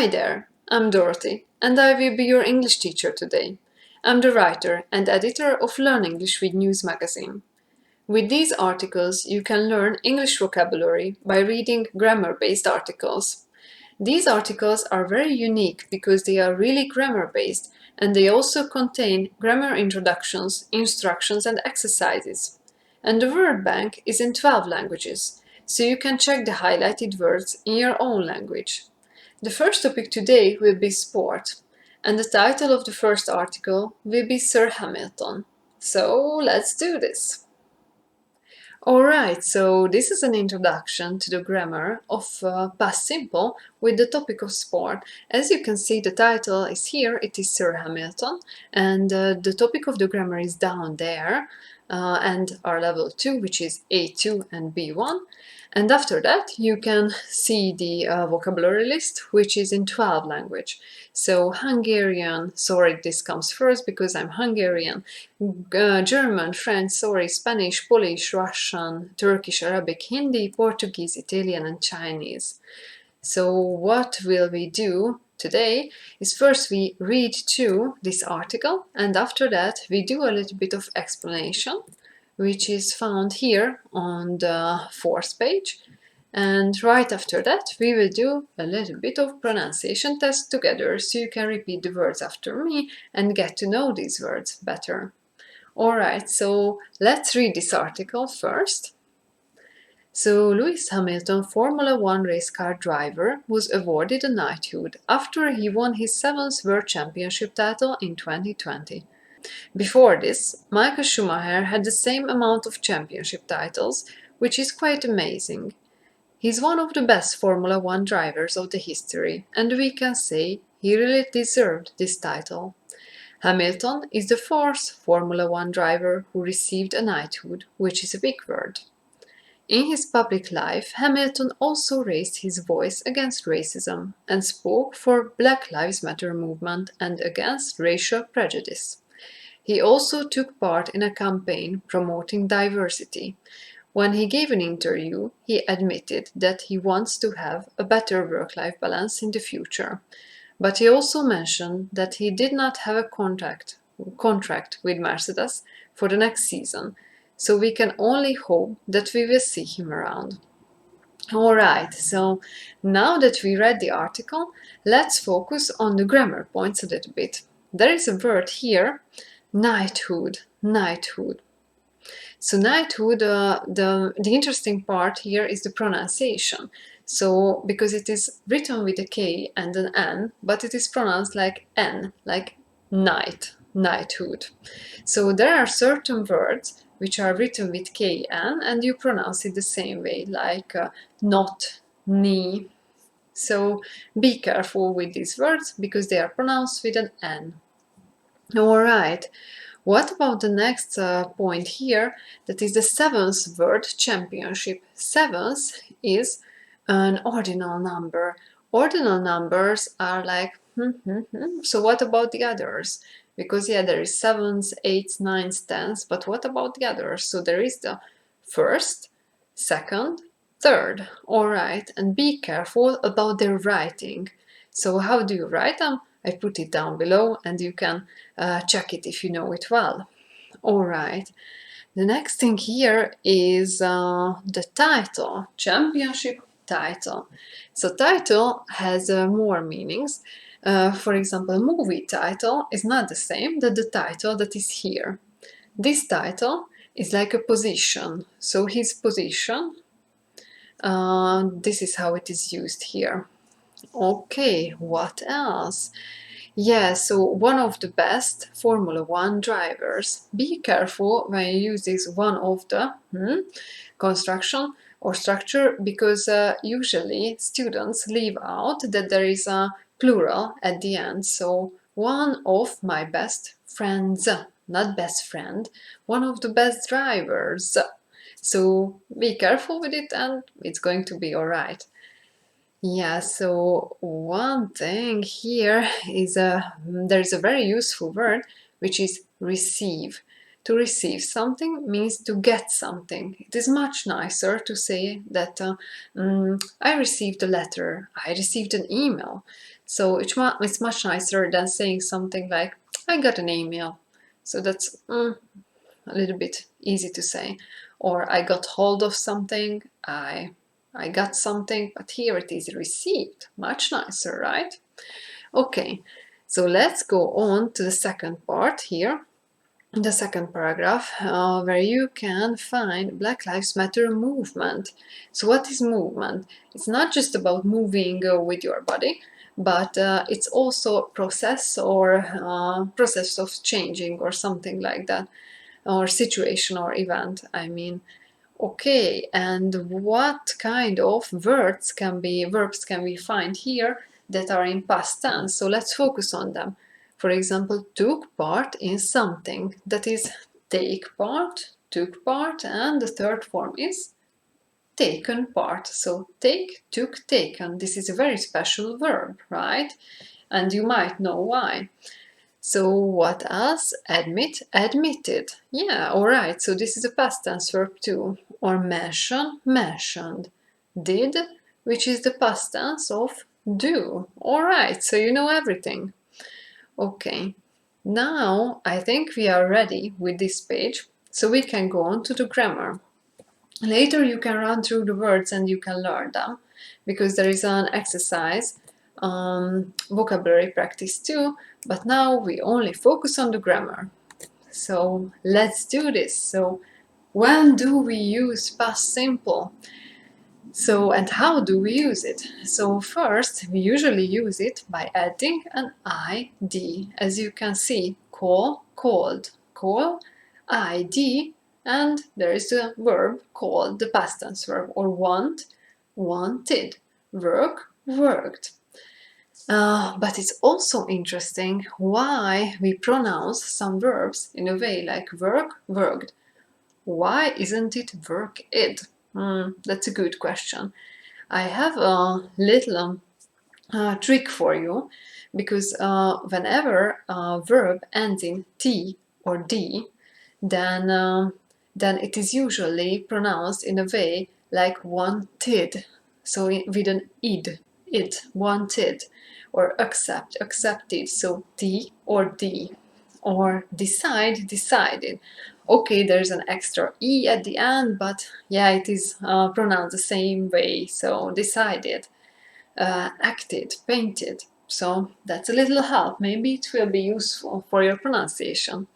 Hi there, I'm Dorothy, and I will be your English teacher today. I'm the writer and editor of Learn English with News magazine. With these articles, you can learn English vocabulary by reading grammar-based articles. These articles are very unique because they are really grammar-based, and they also contain grammar introductions, instructions and exercises. And the word bank is in 12 languages, so you can check the highlighted words in your own language. The first topic today will be sport, and the title of the first article will be Sir Hamilton. So let's do this! Alright, so this is an introduction to the grammar of past simple with the topic of sport. As you can see, the title is here, it is Sir Hamilton, and the topic of the grammar is down there, and our level 2, which is A2 and B1. And after that, you can see the vocabulary list, which is in 12 language. So Hungarian, sorry, this comes first because I'm Hungarian, German, French, sorry, Spanish, Polish, Russian, Turkish, Arabic, Hindi, Portuguese, Italian and Chinese. So what will we do today is first we read through this article, and after that we do a little bit of explanation, which is found here on the 4th page. And right after that, we will do a little bit of pronunciation test together, so you can repeat the words after me and get to know these words better. Alright, so let's read this article first. So Lewis Hamilton, Formula One race car driver, was awarded a knighthood after he won his 7th World Championship title in 2020. Before this, Michael Schumacher had the same amount of championship titles, which is quite amazing. He's one of the best Formula One drivers of the history, and we can say he really deserved this title. Hamilton is the 4th Formula One driver who received a knighthood, which is a big word. In his public life, Hamilton also raised his voice against racism and spoke for Black Lives Matter movement and against racial prejudice. He also took part in a campaign promoting diversity. When he gave an interview, he admitted that he wants to have a better work-life balance in the future. But he also mentioned that he did not have a contract with Mercedes for the next season, so we can only hope that we will see him around. Alright, so now that we read the article, let's focus on the grammar points a little bit. There is a word here, knighthood. So knighthood, the interesting part here is the pronunciation. So, because it is written with a K and an N, but it is pronounced like N, like knighthood. So there are certain words which are written with K-N and you pronounce it the same way, like not, knee. So be careful with these words because they are pronounced with an N. Alright, what about the next point here? That is the 7th word, championship. 7th is an ordinal number. Ordinal numbers are like so what about the others? Because yeah, there is 7s, 8s, 9s, 10s, but what about the others? So there is the 1st, 2nd, 3rd. Alright, and be careful about their writing. So how do you write them? I put it down below and you can check it if you know it well. Alright, the next thing here is the title, championship title. So title has more meanings. For example, movie title is not the same that the title that is here. This title is like a position. So his position, this is how it is used here. Okay, what else? Yeah, so one of the best Formula One drivers. Be careful when you use this one of the construction or structure because usually students leave out that there is a plural at the end. So one of my best friends, not best friend, one of the best drivers. So be careful with it and it's going to be alright. Yeah, so one thing here is there's a very useful word which is receive. To receive something means to get something. It is much nicer to say that I received a letter, I received an email. So it's much nicer than saying something like, I got an email. So that's a little bit easy to say. Or I got hold of something, I got something, but here it is received. Much nicer, right? Okay, so let's go on to the second part here, the second paragraph, where you can find Black Lives Matter movement. So what is movement? It's not just about moving with your body, but it's also a process or process of changing or something like that, or situation or event, I mean. Okay, and what kind of verbs can we find here that are in past tense? So let's focus on them. For example, took part in something. That is take part, took part, and the third form is taken part. So take, took, taken. This is a very special verb, right? And you might know why. So what else? Admit, admitted. Yeah, all right. So this is a past tense verb too. Or mention, mentioned. Did, which is the past tense of do. All right. So you know everything. Okay. Now I think we are ready with this page. So we can go on to the grammar. Later you can run through the words and you can learn them because there is an exercise vocabulary practice too, but now we only focus on the grammar. So let's do this. So when do we use past simple? So, and how do we use it? So first, we usually use it by adding an id. As you can see, call, called, call, id, and there is a verb called, the past tense verb, or want, wanted, work, worked. But it's also interesting why we pronounce some verbs in a way like work, worked. Why isn't it worked? That's a good question. I have a little trick for you because whenever a verb ends in t or d, then it is usually pronounced in a way like wanted, so with an id, it, wanted, or accept, accepted, so t or d, or decide, decided. Okay, there's an extra e at the end, but yeah, it is pronounced the same way, so decided, acted, painted. So that's a little help. Maybe it will be useful for your pronunciation.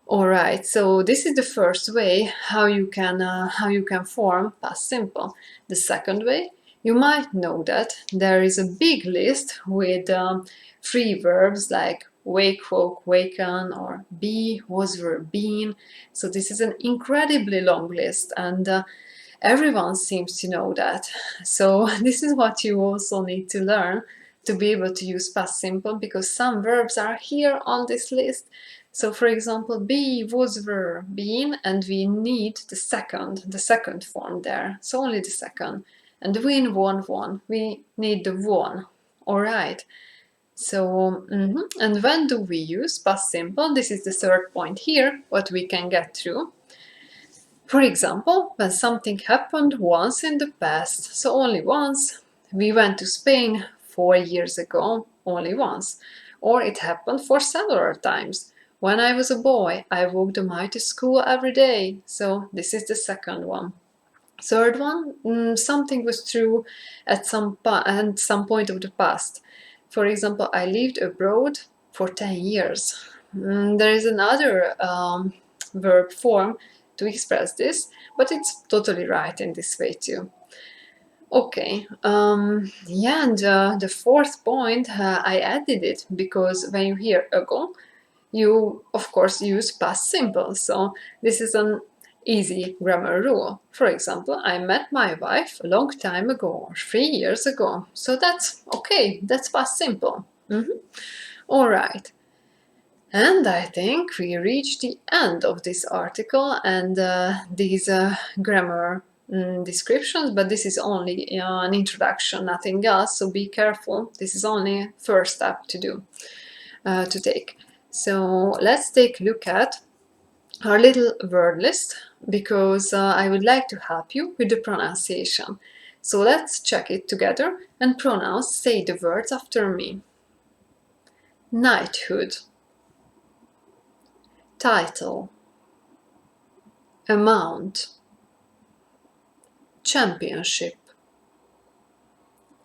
All right, so this is the first way how you can form past simple. The second way, you might know that there is a big list with free verbs like wake, woke, waken, or be, was, were, been. So this is an incredibly long list, and everyone seems to know that. So this is what you also need to learn to be able to use past simple, because some verbs are here on this list. So for example, be, was, were, been, and we need the second form there. So only the second. And win, won, won. We need the won. All right. So, and when do we use past simple? This is the third point here, what we can get through. For example, when something happened once in the past, so only once. We went to Spain 4 years ago, only once. Or it happened for several times. When I was a boy, I walked a mile to school every day, so this is the second one. Third one, something was true at some point of the past. For example, I lived abroad for 10 years. There is another verb form to express this, but it's totally right in this way too. Okay, yeah, and the fourth point, I added it because when you hear ago, you of course use past simple. So this is an easy grammar rule. For example, I met my wife a long time ago, or 3 years ago. So that's okay, that's past simple. All right. And I think we reached the end of this article and these grammar descriptions, but this is only an introduction, nothing else, so be careful. This is only first step to do, to take. So let's take a look at our little word list, because I would like to help you with the pronunciation. So let's check it together and say the words after me. Knighthood, title, amount, championship,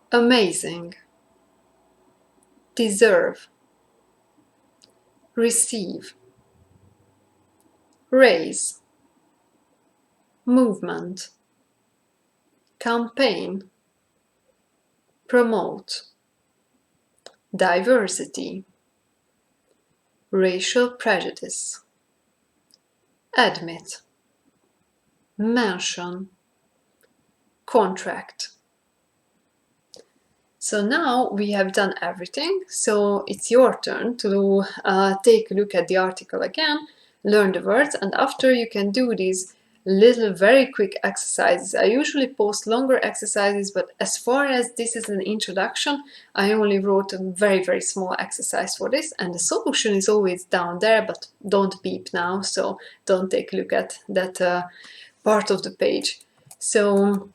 amazing, deserve, receive, raise, movement, campaign, promote, diversity, racial prejudice, admit, mention, contract. So now we have done everything, so it's your turn to take a look at the article again, learn the words, and after you can do these little very quick exercises. I usually post longer exercises, but as far as this is an introduction, I only wrote a very small exercise for this, and the solution is always down there, but don't beep now, so don't take a look at that part of the page. So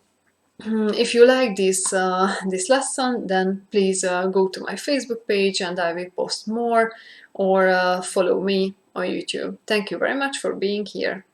if you like this lesson, then please go to my Facebook page and I will post more, or follow me on YouTube. Thank you very much for being here.